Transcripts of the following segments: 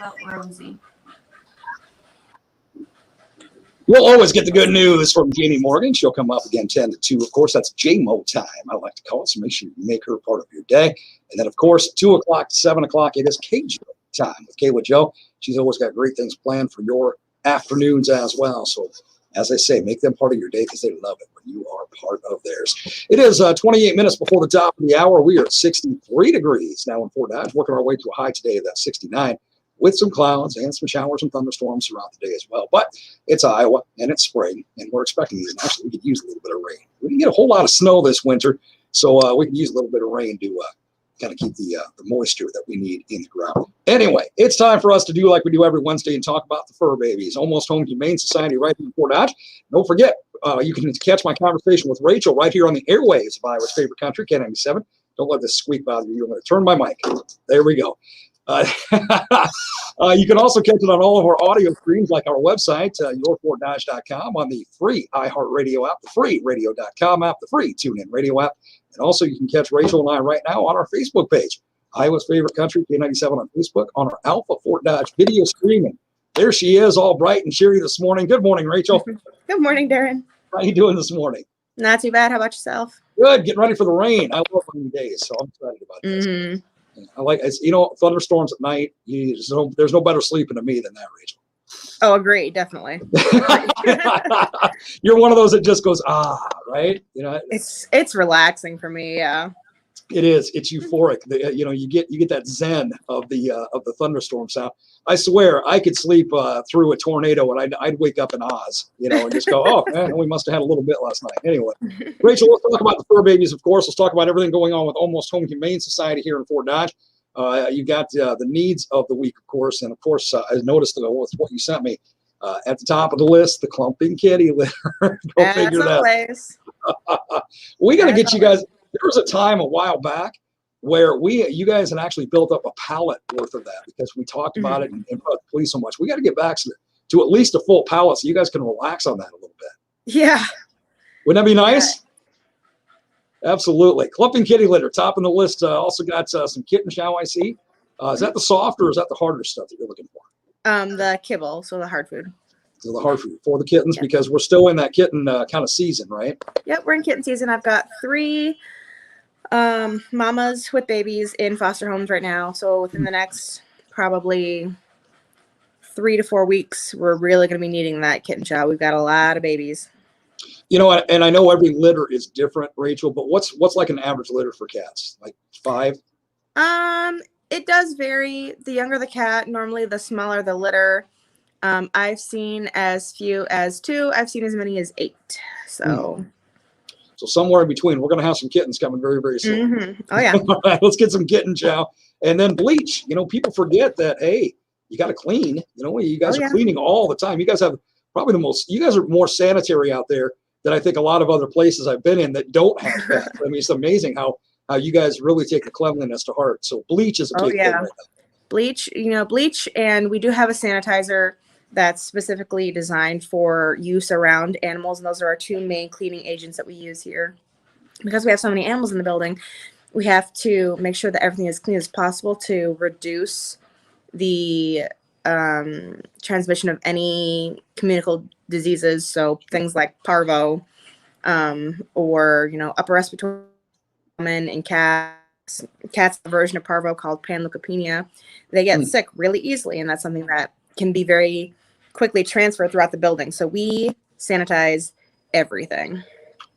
about Rosie? We'll always get the good news from Jamie Morgan. She'll come up again 10 to 2. Of course, that's JMO time, I like to call it, so make sure you make her part of your day. And then, of course, 2 o'clock to 7 o'clock, it is KJ time with Kayla Joe. She's always got great things planned for your afternoons as well. So, as I say, make them part of your day because they love it when you are part of theirs. It is 28 minutes before the top of the hour. We are at 63 degrees now in Fort Dodge, working our way to a high today of that 69. With some clouds and some showers and thunderstorms throughout the day as well. But it's Iowa, and it's spring, and we're expecting these. And actually, we could use a little bit of rain. We didn't get a whole lot of snow this winter, so we can use a little bit of rain to kind of keep the moisture that we need in the ground. Anyway, it's time for us to do like we do every Wednesday and talk about the fur babies. Almost Home Humane Society right here in Fort Dodge. Don't forget, you can catch my conversation with Rachel right here on the airwaves of Iowa's favorite country, K97. Don't let this squeak bother you. I'm going to turn my mic. There we go. You can also catch it on all of our audio streams, like our website, yourfortdodge.com, on the free iHeartRadio app, the free radio.com app, the free TuneIn Radio app. And also you can catch Rachel and I right now on our Facebook page, Iowa's Favorite Country, K97 on Facebook, on our Alpha Fort Dodge video streaming. There she is, all bright and cheery this morning. Good morning, Rachel. Good morning, Darren. How are you doing this morning? Not too bad. How about yourself? Good. Getting ready for the rain. I love rainy days, so I'm excited about this. I like it's thunderstorms at night. There's no better sleeping to me than that, Rachel. Oh, agree, definitely. You're one of those that just goes right. It's relaxing for me. Yeah, it is. It's euphoric. You get that zen of the thunderstorm sound. I swear I could sleep through a tornado and I'd wake up in Oz, and just go, oh man, we must have had a little bit last night. Anyway, Rachel, let's talk about the fur babies, of course. Let's talk about everything going on with Almost Home Humane Society here in Fort Dodge. You got the needs of the week, of course, and of course, I noticed with what you sent me at the top of the list, the clumping kitty litter. Go figure that out. We got to get you guys. There was a time a while back where you guys had actually built up a pallet worth of that because we talked about it and brought the police so much. We got to get back to at least a full pallet so you guys can relax on that a little bit. Yeah. Wouldn't that be nice? Yeah. Absolutely. Clumping kitty litter, top on the list. Also got some kitten chow, I see. Is that the soft or is that the harder stuff that you're looking for? The kibble, so the hard food. So the hard food for the kittens because we're still in that kitten kind of season, right? Yep, we're in kitten season. I've got 3 mamas with babies in foster homes right now. So within the next probably 3 to 4 weeks, we're really going to be needing that kitten chow. We've got a lot of babies. And I know every litter is different, Rachel, but what's like an average litter for cats? Like 5? It does vary. The younger the cat, normally the smaller the litter. I've seen as few as 2. I've seen as many as 8. So somewhere in between. We're going to have some kittens coming very, very soon. Oh, yeah. All right, let's get some kitten chow. And then bleach. People forget that, hey, you got to clean. You guys are cleaning all the time. You guys have probably you guys are more sanitary out there than I think a lot of other places I've been in that don't have that. I mean, it's amazing how you guys really take the cleanliness to heart. So bleach is a big thing right now. Bleach, and we do have a sanitizer that's specifically designed for use around animals. And those are our 2 main cleaning agents that we use here. Because we have so many animals in the building, we have to make sure that everything is clean as possible to reduce the transmission of any communicable diseases. So things like parvo or, upper respiratory in cats. Cats have a version of parvo called panleukopenia. They get sick really easily, and that's something that can be very quickly transferred throughout the building. So we sanitize everything.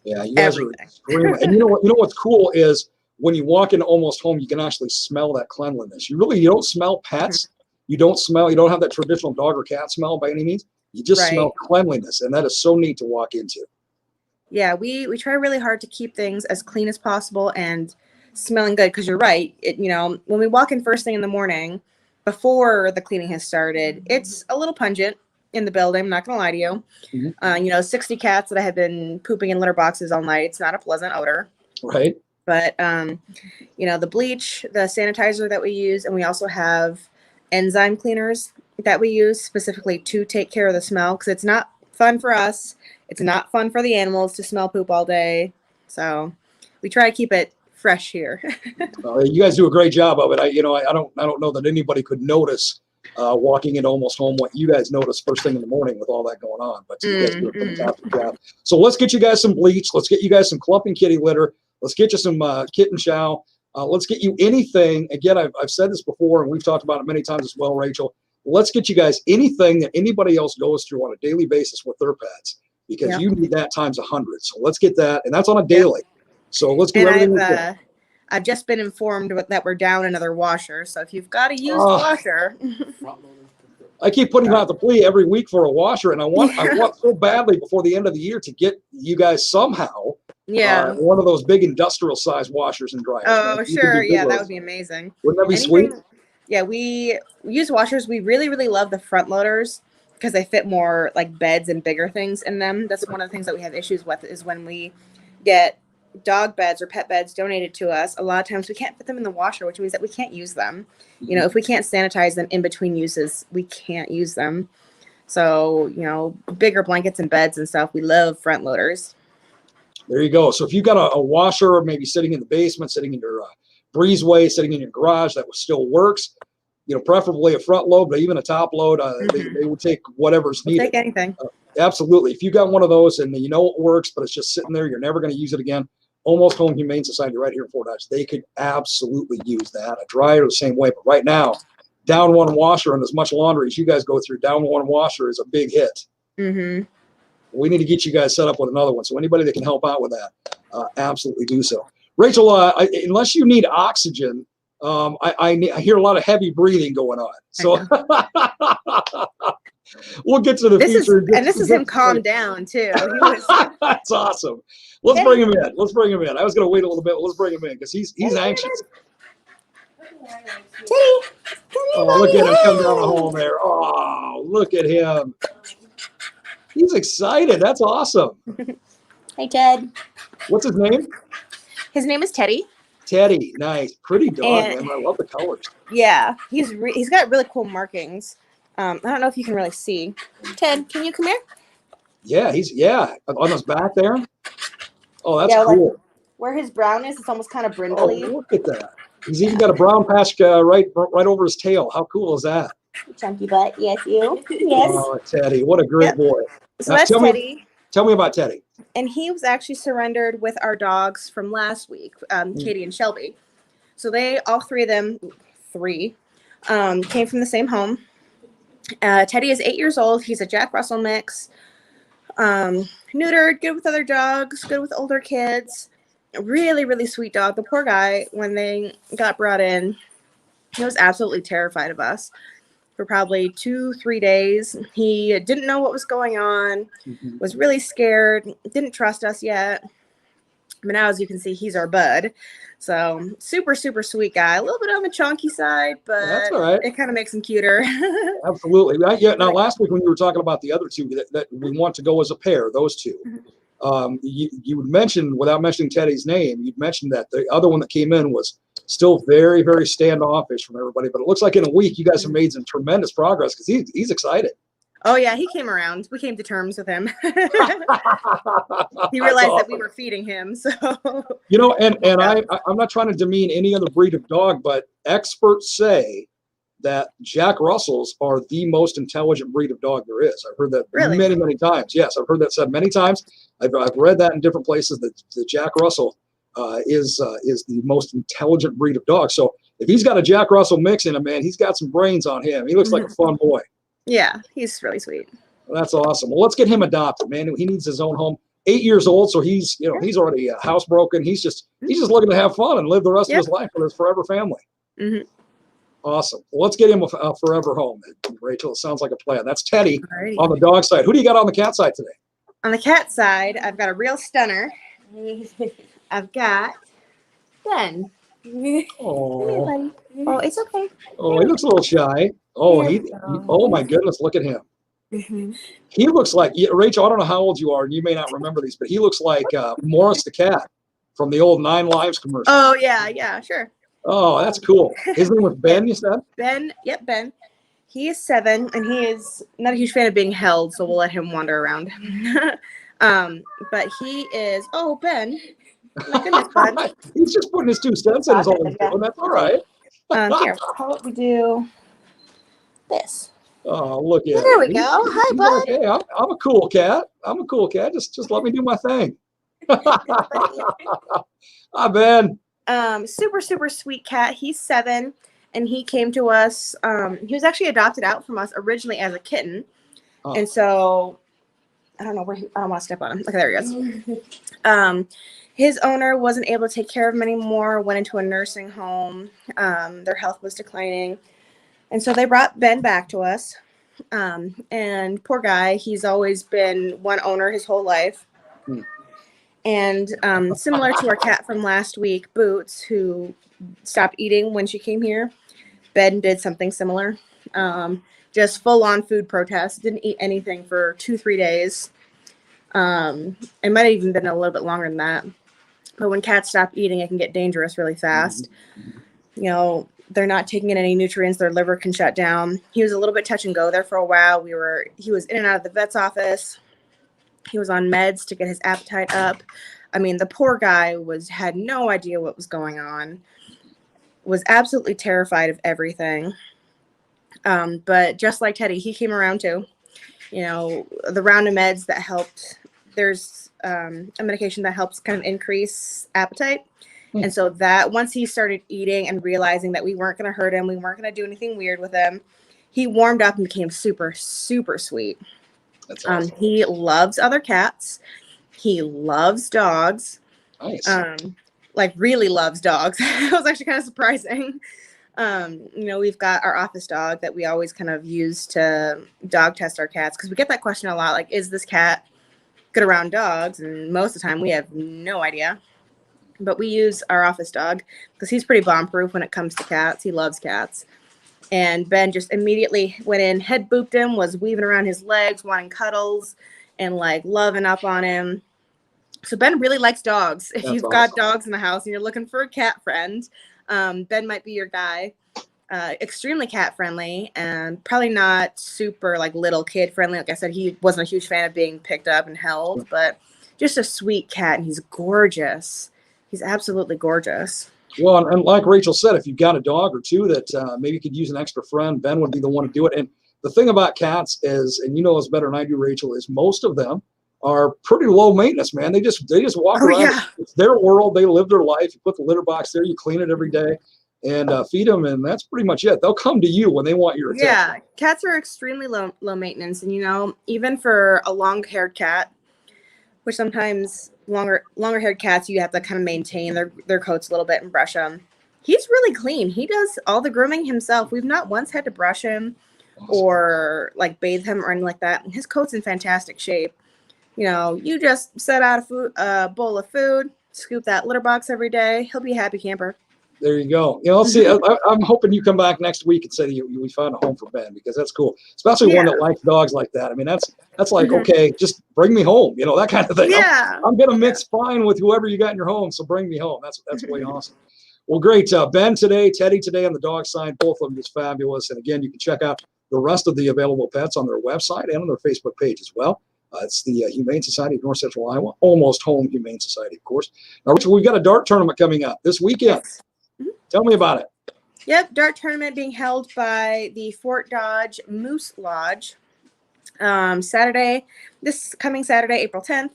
Yeah, you guys are extreme. And you know what's cool is when you walk into Almost Home, you can actually smell that cleanliness. You don't smell pets. You don't have that traditional dog or cat smell by any means. You just smell cleanliness, and that is so neat to walk into. Yeah, we try really hard to keep things as clean as possible and smelling good, because you're right. When we walk in first thing in the morning, before the cleaning has started, it's a little pungent in the building. I'm not going to lie to you. 60 cats that have been pooping in litter boxes all night. It's not a pleasant odor. Right. But, the bleach, the sanitizer that we use, and we also have enzyme cleaners that we use specifically to take care of the smell, because it's not fun for us. It's not fun for the animals to smell poop all day. So we try to keep it fresh here. You guys do a great job of it. I don't know that anybody could notice walking into Almost Home, what you guys notice first thing in the morning with all that going on. But you guys do a fantastic job. So let's get you guys some bleach. Let's get you guys some clumping kitty litter. Let's get you some kitten chow. Let's get you anything. Again, I've said this before, and we've talked about it many times as well, Rachel. Let's get you guys anything that anybody else goes through on a daily basis with their pets, because you need that times 100. So let's get that, and that's on a daily. So let's do everything we can. I've just been informed that we're down another washer. So if you've got a used washer, I keep putting out the plea every week for a washer, and I want so badly before the end of the year to get you guys somehow one of those big industrial size washers and dryers. Oh, sure. Yeah, that would be amazing. Wouldn't that be sweet? Yeah, we use washers. We really, really love the front loaders because they fit more like beds and bigger things in them. That's one of the things that we have issues with is when we get dog beds or pet beds donated to us. A lot of times we can't fit them in the washer, which means that we can't use them. You know, if we can't sanitize them in between uses, we can't use them. So, you know, bigger blankets and beds and stuff, we love front loaders. There you go. So if you've got a washer maybe sitting in the basement, sitting in your breezeway, sitting in your garage, that still works, you know, preferably a front load, but even a top load, they would take whatever's needed. Take anything. Absolutely. If you got one of those and you know it works, but it's just sitting there, you're never going to use it again. Almost Home Humane Society right here in Fort Dodge, they could absolutely use that. A dryer the same way, but right now, down one washer and as much laundry as you guys go through, down one washer is a big hit. We need to get you guys set up with another one. So anybody that can help out with that, absolutely do so. Rachel, unless you need oxygen, I hear a lot of heavy breathing going on. So we'll get to the future. This is him calmed down too. That's awesome. Let's bring him in. Let's bring him in. I was going to wait a little bit. Let's bring him in because he's anxious. Oh, look at him come down the hall there. Oh, look at him. He's excited. That's awesome. Hey, Ted. What's his name? His name is Teddy. Teddy. Nice. Pretty dog, man. I love the colors. Yeah. He's got really cool markings. I don't know if you can really see. Ted, can you come here? Yeah, he's on his back there. Oh, that's cool. Like where his brown is, it's almost kind of brindly. Oh, look at that. He's even got a brown patch right over his tail. How cool is that? Chunky butt. Yes, you. Yes. Oh, Teddy. What a great boy. So now, that's Teddy. Tell me about Teddy. And he was actually surrendered with our dogs from last week, Katie and Shelby. So all three of them, came from the same home. Teddy is 8 years old. He's a Jack Russell mix. Neutered, good with other dogs, good with older kids. Really, really sweet dog. The poor guy, when they got brought in, he was absolutely terrified of us for probably 2-3 days. He didn't know what was going on, was really scared, didn't trust us yet. But now, as you can see, he's our bud. So super, super sweet guy. A little bit on the chunky side, but that's all right. It kind of makes him cuter. Absolutely. Yeah. Now, last week when you were talking about the other two that we want to go as a pair, those two, you would mention, without mentioning Teddy's name, you'd mentioned that the other one that came in was still very, very standoffish from everybody. But it looks like in a week you guys have made some tremendous progress because he's excited. Oh, yeah, he came around. We came to terms with him. He realized that we were feeding him. So, you know, and I'm not trying to demean any other breed of dog, but experts say that Jack Russells are the most intelligent breed of dog there is. I've heard that many, many times. Yes, I've heard that said many times. I've read that in different places that the Jack Russell is the most intelligent breed of dog. So if he's got a Jack Russell mix in him, man, he's got some brains on him. He looks like a fun boy. Yeah, he's really sweet. That's awesome. Well, let's get him adopted, man. He needs his own home. 8 years old, so he's already housebroken. He's just looking to have fun and live the rest of his life with his forever family. Awesome. Well, let's get him a forever home, Rachel. It sounds like a plan. That's Teddy on the dog side. Who do you got on the cat side today? On the cat side, I've got a real stunner. I've got Ben. Oh, it's okay. Oh, he looks a little shy. Oh, oh my goodness, look at him. He looks like, Rachel, I don't know how old you are, and you may not remember these, but he looks like Morris the cat from the old 9 Lives commercial. Oh, yeah, sure. Oh, that's cool. His name was Ben, you said? Ben, yep, Ben. He is 7, and he is not a huge fan of being held, so we'll let him wander around. But he is, Ben. My goodness, bud. He's just putting his 2 cents in his own, and that's all right. Here, how about we do this. Oh, look at There we him. go. Hi, He's bud. like, hey, I'm a cool cat. I'm a cool cat. Just let me do my thing. Hi, Ben. Super, super sweet cat. He's 7, and he came to us. He was actually adopted out from us originally as a kitten. Oh. And so I don't know where I don't want to step on him. Okay, there he goes. His owner wasn't able to take care of him anymore, went into a nursing home. Their health was declining. And so they brought Ben back to us. And poor guy, he's always been one owner his whole life. And similar to our cat from last week, Boots, who stopped eating when she came here, Ben did something similar. Just full-on food protest. Didn't eat anything for 2-3 days. It might have even been a little bit longer than that. But when cats stop eating, it can get dangerous really fast. You know, they're not taking in any nutrients. Their liver can shut down. He was a little bit touch and go there for a while. He was in and out of the vet's office. He was on meds to get his appetite up. I mean, the poor guy had no idea what was going on. Was absolutely terrified of everything. But just like Teddy, he came around too. You know, the round of meds that helped. There's a medication that helps kind of increase appetite. And so that once he started eating and realizing that we weren't going to hurt him, we weren't going to do anything weird with him, he warmed up and became super, super sweet. That's awesome. He loves other cats. He loves dogs. Nice. Like really loves dogs. It was actually kind of surprising. You know, we've got our office dog that we always kind of use to dog test our cats because we get that question a lot. Like, is this cat good around dogs? And most of the time we have no idea. But we use our office dog because he's pretty bomb-proof when it comes to cats. He loves cats. And Ben just immediately went in, head booped him, was weaving around his legs, wanting cuddles, and like loving up on him. So Ben really likes dogs. If you've got dogs in the house and you're looking for a cat friend, Ben might be your guy. Extremely cat friendly and probably not super like little kid friendly. Like I said, he wasn't a huge fan of being picked up and held, but just a sweet cat, and he's gorgeous. He's absolutely gorgeous. Well, and like Rachel said, if you've got a dog or two that maybe could use an extra friend, Ben would be the one to do it. And the thing about cats is, and you know this better than I do, Rachel, is most of them are pretty low maintenance, man. They just walk around. Yeah. It's their world. They live their life. You put the litter box there, you clean it every day, and feed them, and that's pretty much it. They'll come to you when they want your attention. Yeah, cats are extremely low maintenance, and you know, even for a long-haired cat, which sometimes longer-haired cats you have to kind of maintain their coats a little bit and brush them. He's really clean. He does all the grooming himself. We've not once had to brush him or like bathe him or anything like that. His coat's in fantastic shape. You know, you just set out a bowl of food, scoop that litter box every day. He'll be a happy camper. There you go. You know, let's see. I'm hoping you come back next week and say we found a home for Ben, because that's cool, especially one that likes dogs like that. I mean, that's like, okay, just bring me home, you know, that kind of thing. Yeah. I'm gonna mix fine with whoever you got in your home, so bring me home. That's way awesome. Well, great. Ben today, Teddy today on the dog side, both of them just fabulous. And again, you can check out the rest of the available pets on their website and on their Facebook page as well. It's the Humane Society of North Central Iowa, Almost Home Humane Society, of course. Now, Rachel, we've got a dart tournament coming up this weekend. Yes. Tell me about it. Yep, dart tournament being held by the Fort Dodge Moose Lodge. This coming Saturday, April 10th.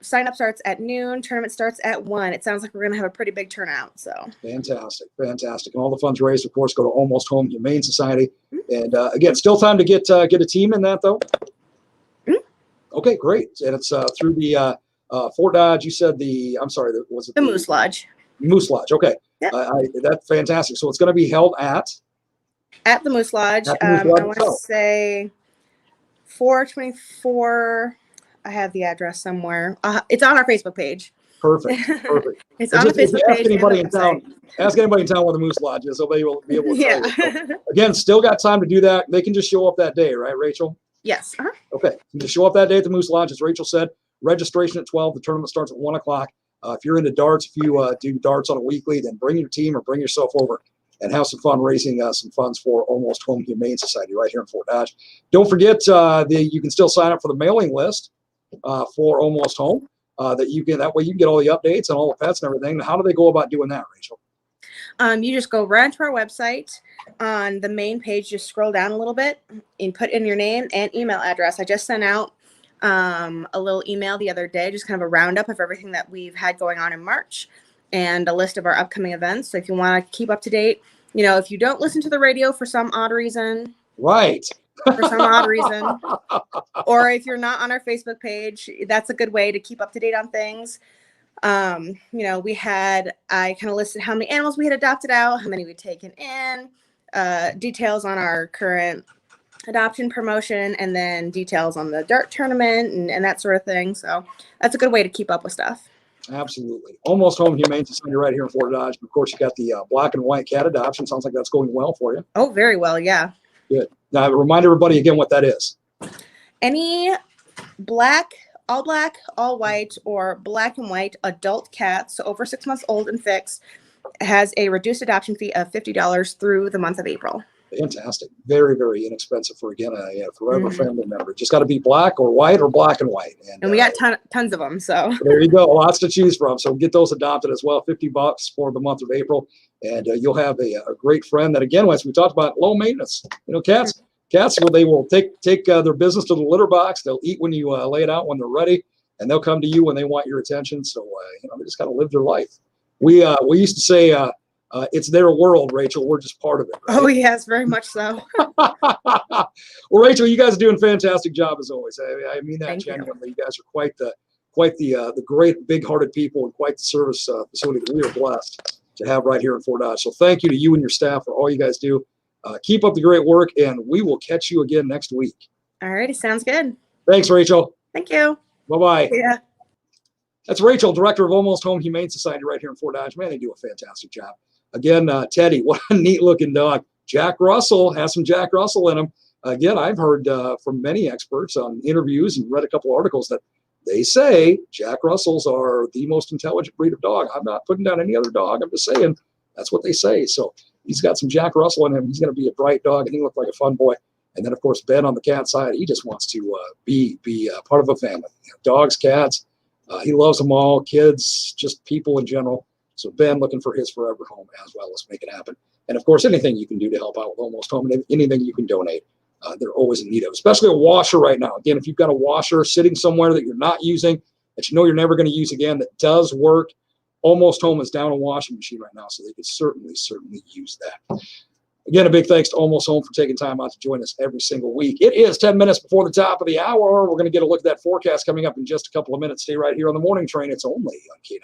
Sign up starts at noon. Tournament starts at 1. It sounds like we're going to have a pretty big turnout. So fantastic. And all the funds raised, of course, go to Almost Home Humane Society. And again, still time to get a team in that, though. Okay, great. And it's through the Fort Dodge. You said was it the Moose Lodge? Moose Lodge. Okay. Yep. That's fantastic. So it's going to be held at the Moose Lodge. I want to say 424. I have the address somewhere. It's on our Facebook page. Perfect. It's on the Facebook page. Ask anybody in town where the Moose Lodge is, so they will be able to tell you. So, again, still got time to do that. They can just show up that day, right, Rachel? Yes. Okay. You just show up that day at the Moose Lodge, as Rachel said. Registration at 12. The tournament starts at 1 o'clock. If you're into darts, if you do darts on a weekly, then bring your team or bring yourself over and have some fun raising some funds for Almost Home Humane Society right here in Fort Dodge. Don't forget you can still sign up for the mailing list for Almost That way you can get all the updates and all the pets and everything. How do they go about doing that, Rachel? You just go right to our website. On the main page, just scroll down a little bit and put in your name and email address. I just sent out a little email the other day, just kind of a roundup of everything that we've had going on in March and a list of our upcoming events. So if you want to keep up to date, if you don't listen to the radio for some odd reason, Right. or if you're not on our Facebook page, that's a good way to keep up to date on things. I kind of listed how many animals we had adopted out, how many we'd taken in, details on our current adoption promotion, and then details on the dart tournament and that sort of thing. So that's a good way to keep up with stuff. Absolutely. Almost Home Humane Society right here in Fort Dodge. Of course, you got the black and white cat adoption. Sounds like that's going well for you. Oh, very well. Yeah. Good. Now, remind everybody again what that is. Any all black, all white, or black and white adult cat, so over 6 months old and fixed, has a reduced adoption fee of $50 through the month of April. Fantastic. Very, very inexpensive for, again, a forever family member. Just got to be black or white or black and white. And we got tons of them. So there you go. Lots to choose from. So get those adopted as well. $50 for the month of April. And you'll have a great friend that, again, as we talked about, low maintenance. Cats, where they will take their business to the litter box. They'll eat when you lay it out when they're ready. And they'll come to you when they want your attention. So, they just got to live their life. We used to say, it's their world, Rachel. We're just part of it. Right? Oh, yes, very much so. Well, Rachel, you guys are doing a fantastic job as always. I mean that genuinely. You guys are quite the great, big-hearted people and quite the service facility that we are blessed to have right here in Fort Dodge. So thank you to you and your staff for all you guys do. Keep up the great work, and we will catch you again next week. All righty, sounds good. Thanks, Rachel. Thank you. Bye-bye. Yeah. That's Rachel, director of Almost Home Humane Society right here in Fort Dodge. Man, they do a fantastic job. Again, Teddy, what a neat-looking dog. Jack Russell has some Jack Russell in him. Again, I've heard from many experts on interviews and read a couple articles that they say Jack Russells are the most intelligent breed of dog. I'm not putting down any other dog. I'm just saying that's what they say. So he's got some Jack Russell in him. He's going to be a bright dog, and he looked like a fun boy. And then, of course, Ben on the cat side, he just wants to be part of a family. Dogs, cats, he loves them all, kids, just people in general. So Ben looking for his forever home as well. Let's make it happen. And, of course, anything you can do to help out with Almost Home, and anything you can donate, they're always in need of, especially a washer right now. Again, if you've got a washer sitting somewhere that you're not using, that you know you're never going to use again, that does work, Almost Home is down a washing machine right now, so they could certainly use that. Again, a big thanks to Almost Home for taking time out to join us every single week. It is 10 minutes before the top of the hour. We're going to get a look at that forecast coming up in just a couple of minutes. Stay right here on the morning train. It's only on K9.